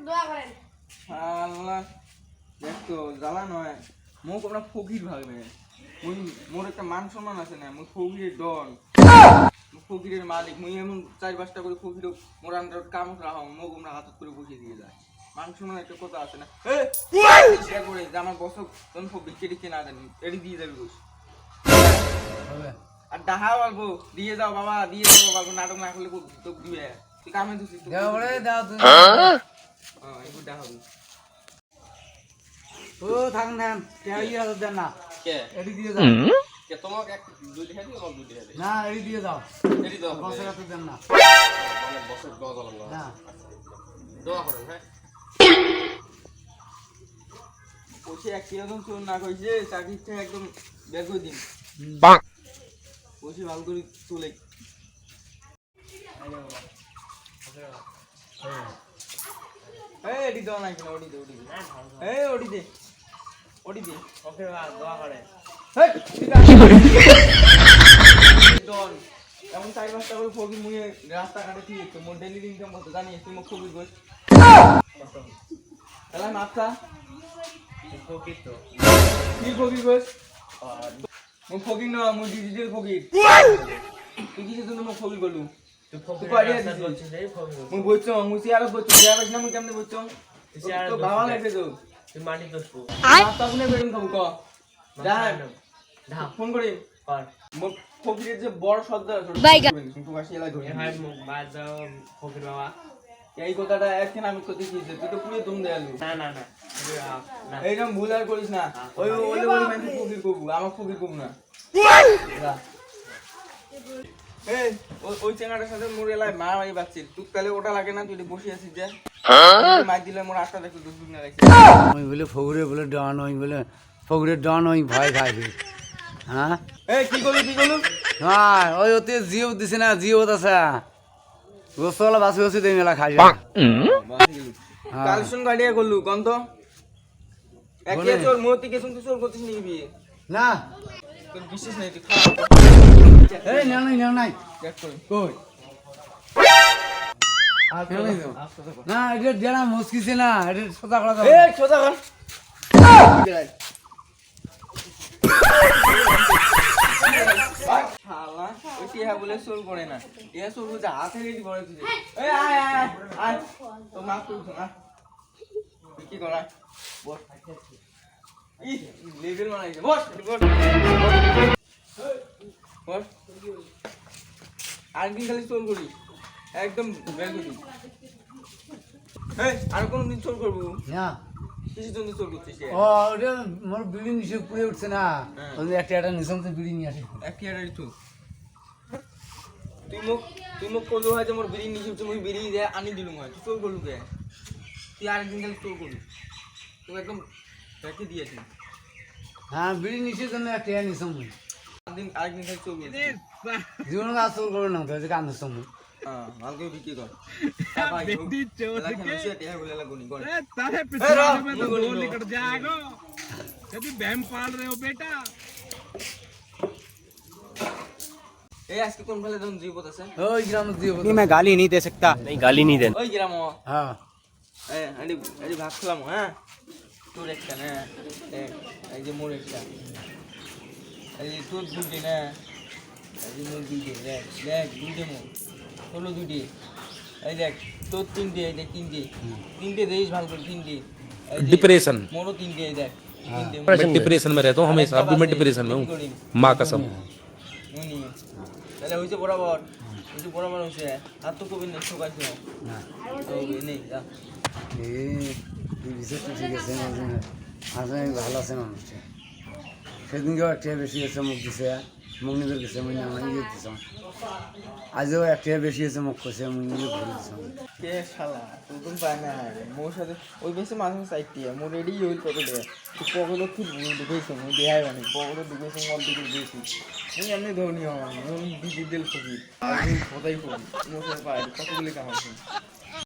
দোয়া করেন আল্লাহ দেখতো জ্বালা নয় মোক আমরা ফকির ভাগবে মুই মোর একটা মান সম্মান আছে না মুই ফকিরের ডন ফকিরের মালিক মুই এমন 4-5টা করে ফকির মোর আন্ডার কাম রাখো মোক আমরা হাত করে বসিয়ে দিয়ে যায় মান সম্মান একটা কথা আছে না শেয়ার করে যে আমার বসক তখন ফকির কেটে না জানি এডি দিয়ে যাবে বস আর ডাহা বলবো দিয়ে যাও বাবা দিয়ে যাও বলবো নাটক না করলে তো দিবে তুই কামে দিছিস তো দাও বলে দাও তুমি হ্যাঁ একটু ডাহা ও থাক না কে ইয়া দেন না কে এডি দিয়ে দাও কে তোমাকে এক দুই দেখা দিও আমার দুই দেখা দিও না এডি দিয়ে দাও এডি দাও বসে রাতে দেন না বলে বসে দোয়া দাও না দোয়া করেন হ্যাঁ ওসে এক কিরকম চোর না কইছে চাকরি থেকে একদম বের করে দিন বাহ ওসে ভালো করে চলে এই এডি দাও না কেন ওডি দে এই ওডি দে ওকে দোয়া করে হেই ডন এমন 4-5টা করে ফকির মুয়ে রাস্তা কাটে কি তো মোর ডেইলি ইনকাম কত জানি তুই মোক ফকির কইস তাহলে মাপটা ফকির তো কি ফকির কইস মুই ফকির না মুই ডিজিটাল ফকির তুই কি জন্য মোক ফকির বলু তুই ফকির আইডিয়া দিছিস এই ফকির মুই বলছো মুই সিয়ার বলছো যাবাস না মুই কেমনে বলছো তো বাবা লাগে তো তুই মাটি দোসবো রাস্তা কোনে বেরুন খাবো ক যা ফোন করি কর মোক ফকিরের যে বড় সর্দার কিন্তু কাছে এলাই ধরে হাই মুখ বাদ যাও ফকির বাবা এই কথাটা একদিন আমি কইতে দিয়েছি তুই তো পুরো দম দেয়ালু না না না এইরকম ভুল আর করিস না ওই ওলে বলি মানে ফকির কবু আমার ফকির কবু না এই ওই চেঙ্গাটার সাথে মোর এলাই মারামারি বাচ্চি তুই তাহলে ওটা লাগে না তুই বসে আছিস যে মার দিলে মোর আটটা দেখো দুধ না রাখি ওই বলে ফগুরে বলে ডন ওই বলে ফগুরের ডন ওই ভয় খাই হ্যাঁ এই কি করলি হ্যাঁ ওই ওতে জিও দিছে না জিও আছে গোসলা বাসি বাসি দেই মেলা খাই কালেকশন গাড়িয়া করলু কোন তো একে চোর মোতি কে শুনতে চোর করছিস নিবি না তোর বিশেষ নাই তুই এই না নাই দেখ কই কই না এটা জানা মুশকিল না এটা সোজা করা যাবে এই সোজা কর শালা ওই টিয়া বলে চোর করে না টিয়া চোর বুঝে হাতে রেডি করে তুই এই আয় তো মাফ করুন না কি করা বস ই লেভেল মারাইছে বস আরেকদিন খালি চোর করি একদম বের করি এই আর কোনদিন চোর করবো না কিসের জন্য চোর করছিস ও ওটা মোর বিল্ডিং নিচে পুড়ে উঠছে না ওই একটা নিছাম তো বিল্ডিং নিয়ে আসে একই আড়াই তো তুই মোক কলো হয় যে মোর বিড়ি নিচে উঠছে মুই বিড়ি দিয়ে আনি দিলুম হয় তুই চোর করলু কে তুই আরেকদিন খালি চোর করলু তুই একদম রেখে দিয়েছি হ্যাঁ বিল্ডিং নিচে জন্য একটা নিছাম আরেকদিন খালি চোর করলু জীবন কাজ চোর করবে না তো কান নিছাম হ্যাঁ ভালকে বিক্রি কর निकट जाएगा यदि बहम पाल रहे हो बेटा এই আজকে কোন ফেলে যখন জীবত আছে ওই গ্রাম জীব नहीं मैं गाली नहीं दे सकता नहीं गाली नहीं देना ওই গ্রাম হ্যাঁ এই ভাগ খেলাম হ্যাঁ তোর একটা না এই যে মোর একটা এই তোর দুটি না এই যে মোর দুটি দেখ দুটি মোর হলো দুটি এই দেখ তোর তিনটে এই দেখ তিনটে দেখিস ভালো করে তিনটে डिप्रेशन मोरो तीन के देख मैं डिप्रेशन में रहता हूँ हमेशा अभी मैं डिप्रेशन में हूँ माँ कसम मुनी তাহলে হইছে বরাবর হইছে আর তো কবি না ঠকাইছ না তো নেই যা এই বিশেষ ঠিক আছে আসলে ভালো আছে মানুষটা সেদিনকেও একটা বেশি আছে মুখ দিছে মুখ নিজের গেছে মুখ আমার ইয়ে দিতাম আজও একটা বেশি আছে মুখ কষে মুখ নিজে ঘুরে দিতাম কে শালা তুই পায় না মোর সাথে ওই বেশি মানুষ চাইতে মোর রেডি হইল কত দে তুই পগলো কি ঢুকেছ মুই দেখাই মানে পগলো ঢুকেছ মল দিকে দিয়েছি মুই এমনি ধরনি হয় মুই ডিজিটাল ফকি আর কোথায় ফকি মোর সাথে পায় কতগুলি কামাইছি